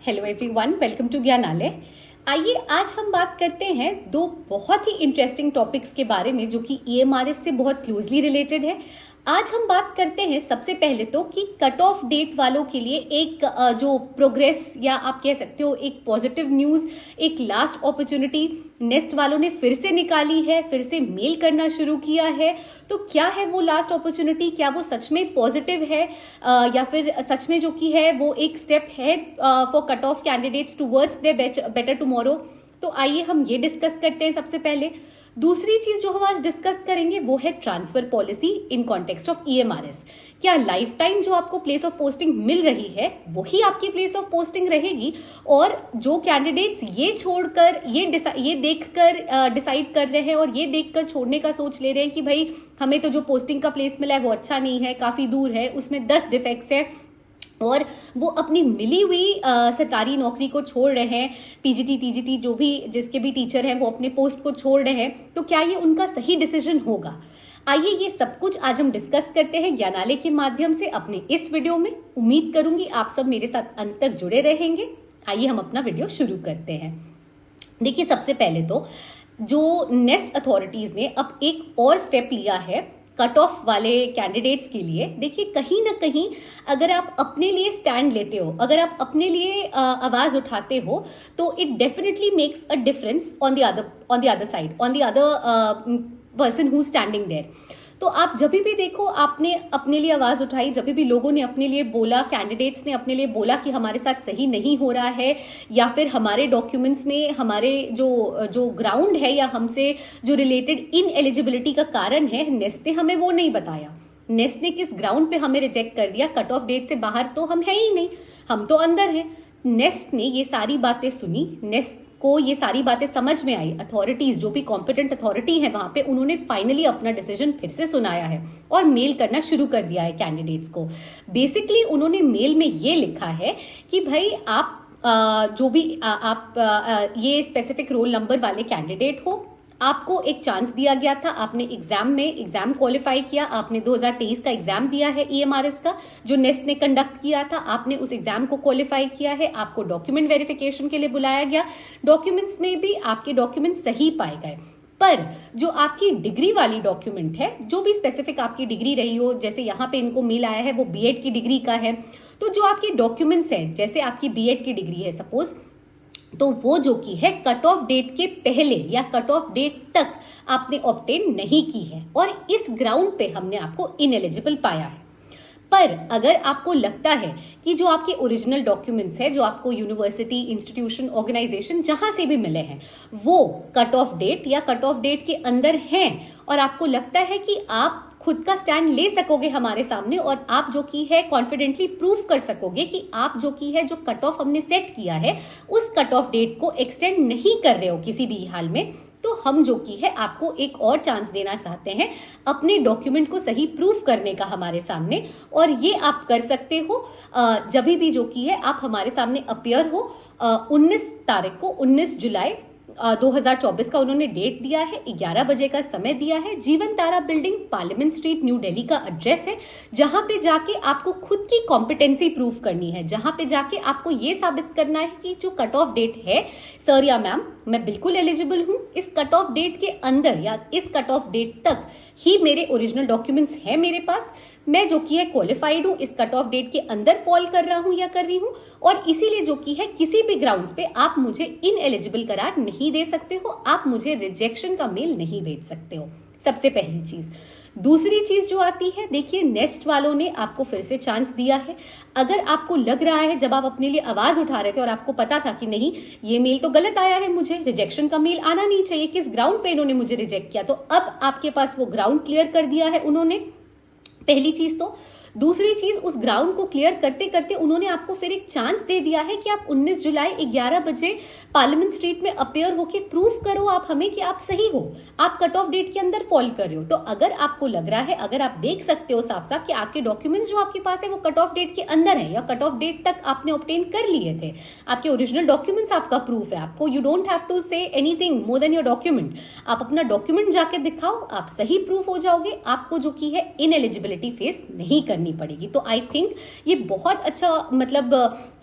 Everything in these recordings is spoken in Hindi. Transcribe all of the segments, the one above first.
Hello everyone, welcome to Gyanalaya. आइए आज हम बात करते हैं दो बहुत ही इंटरेस्टिंग टॉपिक्स के बारे में जो कि ईएमआरएस से बहुत क्लोजली रिलेटेड है। आज हम बात करते हैं सबसे पहले तो कि कट ऑफ डेट वालों के लिए एक जो प्रोग्रेस या आप कह सकते हो एक पॉजिटिव न्यूज़, एक लास्ट अपॉर्चुनिटी नेस्ट वालों ने फिर से निकाली है, फिर से मेल करना शुरू किया है। तो क्या है वो लास्ट अपॉर्चुनिटी? क्या वो सच में पॉजिटिव है या फिर सच में जो कि है वो एक स्टेप है for cut off candidates towards they better tomorrow? तो आइए हम ये डिस्कस करते हैं सबसे पहले। दूसरी चीज जो हम आज डिस्कस करेंगे वो है transfer policy in context of EMRS. क्या लाइफ टाइम जो आपको प्लेस ऑफ पोस्टिंग मिल रही है वही आपकी प्लेस ऑफ पोस्टिंग रहेगी, और जो कैंडिडेट्स ये छोड़कर ये देखकर डिसाइड कर रहे हैं और ये देखकर छोड़ने का सोच ले रहे हैं कि भाई हमें तो जो पोस्टिंग का प्लेस मिला है वो अच्छा नहीं है, काफी दूर है, उसमें 10 डिफेक्ट्स है, और वो अपनी मिली हुई सरकारी नौकरी को छोड़ रहे हैं, पीजीटी टीजीटी जो भी जिसके भी टीचर हैं वो अपने पोस्ट को छोड़ रहे हैं, तो क्या ये उनका सही डिसीजन होगा? आइए ये सब कुछ आज हम डिस्कस करते हैं ज्ञानालय के माध्यम से अपने इस वीडियो में। उम्मीद करूंगी आप सब मेरे साथ अंत तक जुड़े रहेंगे। आइए हम अपना वीडियो शुरू करते हैं। देखिए, सबसे पहले तो जो नेस्ट अथॉरिटीज ने अब एक और स्टेप लिया है कट ऑफ वाले कैंडिडेट्स के लिए। देखिए, कहीं ना कहीं अगर आप अपने लिए स्टैंड लेते हो, अगर आप अपने लिए आवाज उठाते हो, तो it definitely makes a difference on the other side, on the other person who standing there. तो आप जब भी देखो, आपने अपने लिए आवाज उठाई, जब भी लोगों ने अपने लिए बोला, कैंडिडेट्स ने अपने लिए बोला कि हमारे साथ सही नहीं हो रहा है, या फिर हमारे डॉक्यूमेंट्स में हमारे जो ग्राउंड है या हमसे जो रिलेटेड इन एलिजिबिलिटी का कारण है, नेस्ट ने हमें वो नहीं बताया। नेस्ट ने किस ग्राउंड पे हमें रिजेक्ट कर दिया? कट ऑफ डेट से बाहर तो हम है ही नहीं, हम तो अंदर हैं। नेस्ट ने ये सारी बातें सुनी, नेस्ट को ये सारी बातें समझ में आई, अथॉरिटीज जो भी कॉम्पिटेंट अथॉरिटी है वहां पे उन्होंने फाइनली अपना डिसीजन फिर से सुनाया है और मेल करना शुरू कर दिया है कैंडिडेट्स को। बेसिकली उन्होंने मेल में ये लिखा है कि भाई आप जो भी आप ये स्पेसिफिक रोल नंबर वाले कैंडिडेट हो, आपको एक चांस दिया गया था, आपने एग्जाम क्वालिफाई किया, आपने 2023 का एग्जाम दिया है ईएमआरएस का जो नेस्ट ने कंडक्ट किया था, आपने उस एग्जाम को क्वालिफाई किया है, आपको डॉक्यूमेंट वेरिफिकेशन के लिए बुलाया गया, डॉक्यूमेंट्स में भी आपके डॉक्यूमेंट सही पाए गए। पर जो आपकी डिग्री वाली डॉक्यूमेंट है, जो भी स्पेसिफिक आपकी डिग्री रही हो, जैसे यहाँ पे इनको मेल आया है वो बीएड की डिग्री का है, तो जो आपकी डॉक्यूमेंट्स है, जैसे आपकी बीएड की डिग्री है सपोज, तो वो जो की है कट ऑफ डेट के पहले या कट ऑफ डेट तक आपने ऑब्टेन नहीं की है, और इस ग्राउंड पे हमने आपको इनएलिजिबल पाया है। पर अगर आपको लगता है कि जो आपके ओरिजिनल डॉक्यूमेंट्स है, जो आपको यूनिवर्सिटी, इंस्टीट्यूशन, ऑर्गेनाइजेशन जहां से भी मिले हैं, वो कट ऑफ डेट या कट ऑफ डेट के अंदर हैं, और आपको लगता है कि आप खुद का स्टैंड ले सकोगे हमारे सामने, और आप जो की है कॉन्फिडेंटली प्रूव कर सकोगे कि आप जो की है जो कट ऑफ हमने सेट किया है उस कट ऑफ डेट को एक्सटेंड नहीं कर रहे हो किसी भी हाल में, तो हम जो की है आपको एक और चांस देना चाहते हैं अपने डॉक्यूमेंट को सही प्रूफ करने का हमारे सामने। और ये आप कर सकते हो जब भी जो की है आप हमारे सामने अपीयर हो। 19 तारीख को, 19 जुलाई 2024 का उन्होंने डेट दिया है, 11 बजे का समय दिया है, Jeevan Tara building, parliament street, new Delhi का एड्रेस है, जहां पे जाके आपको खुद की कॉम्पिटेंसी प्रूव करनी है, जहां पे जाके आपको ये साबित करना है कि जो कट ऑफ डेट है सर या मैम, मैं बिल्कुल एलिजिबल हूं, इस कट ऑफ डेट के अंदर या इस कट ऑफ डेट तक ही मेरे ओरिजिनल डॉक्यूमेंट्स हैं मेरे पास, मैं जो की है क्वालिफाइड हूं, इस कट ऑफ डेट के अंदर फॉल कर रहा हूं या कर रही हूं, और इसीलिए जो की है किसी भी ग्राउंड्स पे आप मुझे इनएलिजिबल करार नहीं दे सकते हो, आप मुझे रिजेक्शन का मेल नहीं भेज सकते हो। सबसे पहली चीज। दूसरी चीज जो आती है, देखिए नेस्ट वालों ने आपको फिर से चांस दिया है। अगर आपको लग रहा है, जब आप अपने लिए आवाज उठा रहे थे और आपको पता था कि नहीं ये मेल तो गलत आया है, मुझे रिजेक्शन का मेल आना नहीं चाहिए, किस ग्राउंड पे इन्होंने मुझे रिजेक्ट किया, तो अब आपके पास वो ग्राउंड क्लियर कर दिया है उन्होंने, पहली चीज तो। दूसरी चीज, उस ग्राउंड को क्लियर करते करते उन्होंने आपको फिर एक चांस दे दिया है कि आप 19 जुलाई 11 बजे पार्लियामेंट स्ट्रीट में अपीयर होके प्रूफ करो आप हमें कि आप सही हो, आप कट ऑफ डेट के अंदर फॉल कर रहे हो। तो अगर आपको लग रहा है, अगर आप देख सकते हो साफ साफ कि आपके डॉक्यूमेंट्स जो आपके पास है वो कट ऑफ डेट के अंदर है या कट ऑफ डेट तक आपने ऑब्टेन कर लिए थे, आपके ओरिजिनल डॉक्यूमेंट्स आपका प्रूफ है, आपको you don't have to say anything more than your document, आप अपना डॉक्यूमेंट जाके दिखाओ, आप सही प्रूफ हो जाओगे, आपको जो की है इनएलिजिबिलिटी फेस नहीं करनी करनी पड़ेगी। तो आई थिंक ये बहुत अच्छा मतलब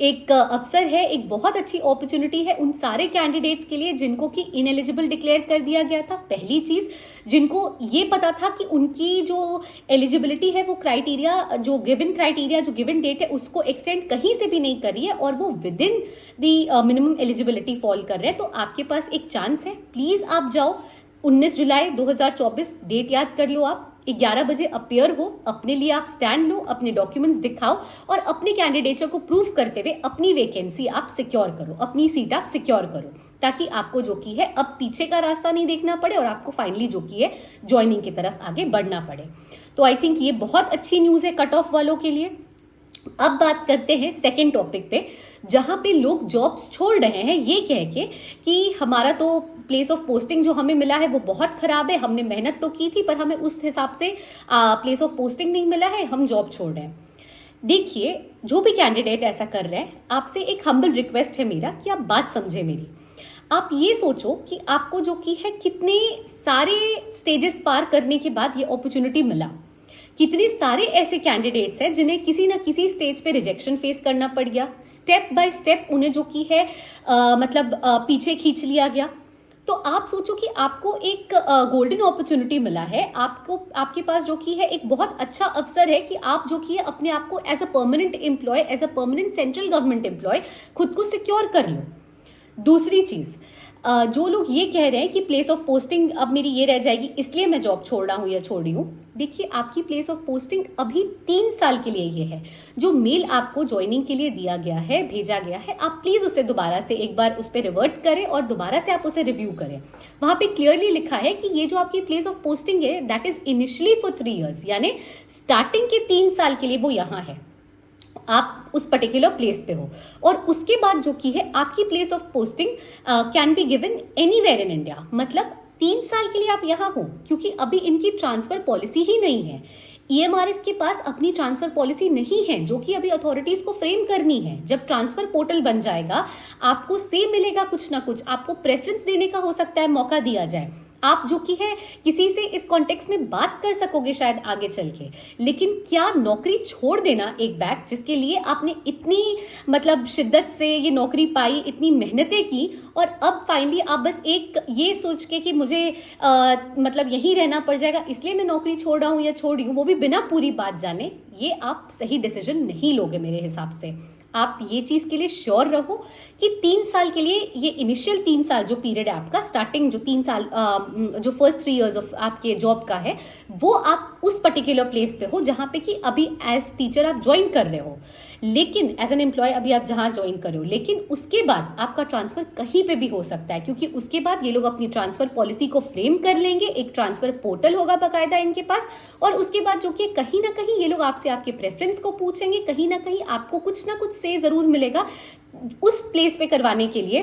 एक अवसर है, एक बहुत अच्छी अपॉर्चुनिटी है उन सारे कैंडिडेट्स के लिए जिनको कि इनएलिजिबल डिक्लेयर कर दिया गया था। पहली चीज, जिनको ये पता था कि उनकी जो एलिजिबिलिटी है वो क्राइटेरिया, जो गिवन डेट है उसको एक्सटेंड कहीं से भी नहीं करी है और वो with in the minimum eligibility fall कर रहे हैं। तो आपके पास एक चांस है, प्लीज आप जाओ। 19 जुलाई 2024 डेट याद कर लो आप, 11 बजे अपियर हो, अपने लिए आप स्टैंड लो, अपने डॉक्यूमेंट्स दिखाओ और अपनी कैंडिडेचर को प्रूव करते हुए अपनी वैकेंसी आप सिक्योर करो, अपनी सीट आप सिक्योर करो, ताकि आपको जो की है अब पीछे का रास्ता नहीं देखना पड़े और आपको फाइनली जो की है ज्वाइनिंग की तरफ आगे बढ़ना पड़े। तो आई थिंक ये बहुत अच्छी न्यूज है कट ऑफ वालों के लिए। अब बात करते हैं सेकेंड टॉपिक पे, जहां पे लोग जॉब्स छोड़ रहे हैं ये कह के कि हमारा तो प्लेस ऑफ पोस्टिंग जो हमें मिला है वो बहुत खराब है, हमने मेहनत तो की थी पर हमें उस हिसाब से प्लेस ऑफ पोस्टिंग नहीं मिला है, हम जॉब छोड़ रहे हैं। देखिए, जो भी कैंडिडेट ऐसा कर रहे हैं, आपसे एक हम्बल रिक्वेस्ट है मेरा कि आप बात समझे मेरी। आप ये सोचो कि आपको जो की है कितने सारे स्टेजेस पार करने के बाद ये अपॉर्चुनिटी मिला। कितने सारे ऐसे कैंडिडेट्स हैं जिन्हें किसी ना किसी स्टेज पे रिजेक्शन फेस करना पड़ गया, स्टेप बाय स्टेप उन्हें जो की है पीछे खींच लिया गया। तो आप सोचो कि आपको एक गोल्डन अपॉर्चुनिटी मिला है, आपको आपके पास जो की है एक बहुत अच्छा अवसर है कि आप जो की है अपने आप को as a permanent employee, as a permanent central government employee खुद को सिक्योर कर लो। दूसरी चीज, जो लोग ये कह रहे हैं कि प्लेस ऑफ पोस्टिंग अब मेरी ये रह जाएगी इसलिए मैं जॉब छोड़ रहा हूं या छोड़ रही हूं, देखिए आपकी प्लेस ऑफ पोस्टिंग अभी 3 साल के लिए ये है। जो मेल आपको ज्वाइनिंग के लिए दिया गया है, भेजा गया है, आप प्लीज उसे दोबारा से एक बार उस पर रिवर्ट करें और दोबारा से आप उसे रिव्यू करें। वहां पे क्लियरली लिखा है कि ये जो आपकी प्लेस ऑफ पोस्टिंग है that is initially for 3 years, यानी स्टार्टिंग के 3 साल के लिए वो यहाँ है, आप उस पर्टिकुलर प्लेस पे हो। और उसके बाद जो की है आपकी place of posting can be given anywhere in India, मतलब 3 साल के लिए आप यहाँ हो, क्योंकि अभी इनकी ट्रांसफर पॉलिसी ही नहीं है। ईएमआरएस के पास अपनी ट्रांसफर पॉलिसी नहीं है जो कि अभी अथॉरिटीज को फ्रेम करनी है। जब ट्रांसफर पोर्टल बन जाएगा आपको से मिलेगा कुछ ना कुछ, आपको प्रेफरेंस देने का हो सकता है मौका दिया जाए, आप जो की है किसी से इस कॉन्टेक्स्ट में बात कर सकोगे शायद आगे चल के। लेकिन क्या नौकरी छोड़ देना एक बैग जिसके लिए आपने इतनी मतलब शिद्दत से ये नौकरी पाई, इतनी मेहनतें की, और अब फाइनली आप बस एक ये सोच के कि मुझे मतलब यहीं रहना पड़ जाएगा इसलिए मैं नौकरी छोड़ रहा हूँ या छोड़ रही हूँ, वो भी बिना पूरी बात जाने, ये आप सही डिसीजन नहीं लोगे मेरे हिसाब से। आप ये चीज के लिए श्योर रहो कि 3 साल के लिए, ये इनिशियल 3 साल जो पीरियड है आपका, स्टार्टिंग जो 3 साल जो फर्स्ट 3 years ऑफ आपके जॉब का है, वो आप उस पर्टिकुलर प्लेस पे हो जहां पे कि अभी एज टीचर आप ज्वाइन कर रहे हो, लेकिन एज एन एम्प्लॉय अभी आप जहां ज्वाइन कर रहे हो, लेकिन उसके बाद आपका ट्रांसफर कहीं पे भी हो सकता है, क्योंकि उसके बाद ये लोग अपनी ट्रांसफर पॉलिसी को फ्रेम कर लेंगे, एक ट्रांसफर पोर्टल होगा बाकायदा इनके पास, और उसके बाद जो कि कहीं ना कहीं ये लोग आपसे आपके प्रेफरेंस को पूछेंगे, कहीं ना कहीं आपको कुछ ना कुछ से जरूर मिलेगा उस प्लेस पे करवाने के लिए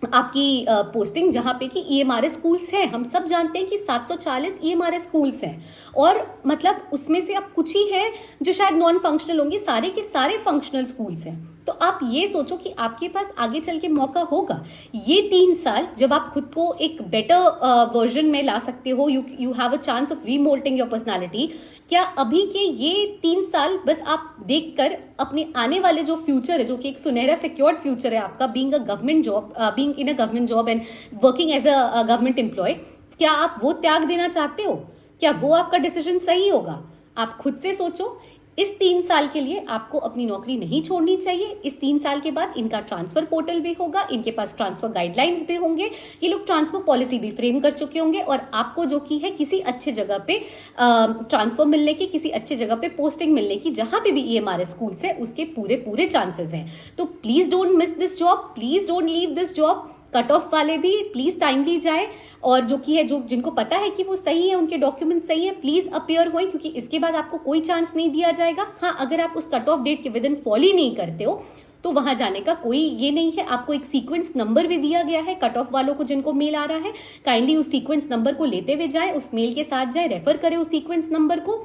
आपकी पोस्टिंग, जहां पे कि ईएमआरएस स्कूल्स हैं। हम सब जानते हैं कि 740 ईएमआरएस स्कूल्स हैं, और मतलब उसमें से अब कुछ ही हैं जो शायद नॉन फंक्शनल होंगे, सारे के सारे फंक्शनल स्कूल्स हैं। तो आप ये सोचो कि आपके पास आगे चल के मौका होगा, ये 3 साल जब आप खुद को एक बेटर वर्जन में ला सकते हो, you have a chance of remoulding your personality. क्या अभी के ये 3 साल बस आप देखकर अपने आने वाले जो फ्यूचर है, जो कि एक सुनहरा सिक्योर्ड फ्यूचर है आपका, being a government job, being in a government job and working as a government employee, क्या आप वो त्याग देना चाहते हो? क्या वो आपका डिसीजन सही होगा? आप खुद से सोचो। इस 3 साल के लिए आपको अपनी नौकरी नहीं छोड़नी चाहिए। इस 3 साल के बाद इनका ट्रांसफर पोर्टल भी होगा, इनके पास ट्रांसफर गाइडलाइंस भी होंगे, ये लोग ट्रांसफर पॉलिसी भी फ्रेम कर चुके होंगे, और आपको जो की है किसी अच्छे जगह पे ट्रांसफर मिलने की, किसी अच्छे जगह पे पोस्टिंग मिलने की, जहां पे भी ईएमआरएस स्कूल्स है उसके पूरे चांसेस हैं। तो please don't miss this job, please don't leave this job. Cut off वाले भी प्लीज टाइमली जाए, और जो की है जो जिनको पता है कि वो सही है, उनके डॉक्यूमेंट सही है, प्लीज अपियर होएं, क्योंकि इसके बाद आपको कोई चांस नहीं दिया जाएगा। हाँ, अगर आप उस कट ऑफ डेट के विद इन फॉलो ही नहीं करते हो तो वहां जाने का कोई ये नहीं है। आपको एक सीक्वेंस नंबर भी दिया गया है कट ऑफ वालों को जिनको मेल आ रहा है, काइंडली उस सीक्वेंस नंबर को लेते हुए जाए, उस मेल के साथ जाए, रेफर करें उस सीक्वेंस नंबर को।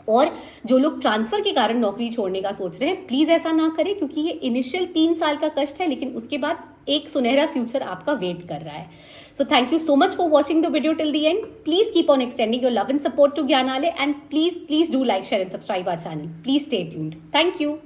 और जो लोग ट्रांसफर के कारण नौकरी छोड़ने का सोच रहे हैं, प्लीज ऐसा ना करें, क्योंकि ये इनिशियल 3 साल का कष्ट है, लेकिन उसके बाद एक सुनहरा फ्यूचर आपका वेट कर रहा है. So thank you so much for watching the video till the end. Please keep on extending your love and support to Gyanalaya, and please do like, share and subscribe our channel. Please stay tuned. Thank you.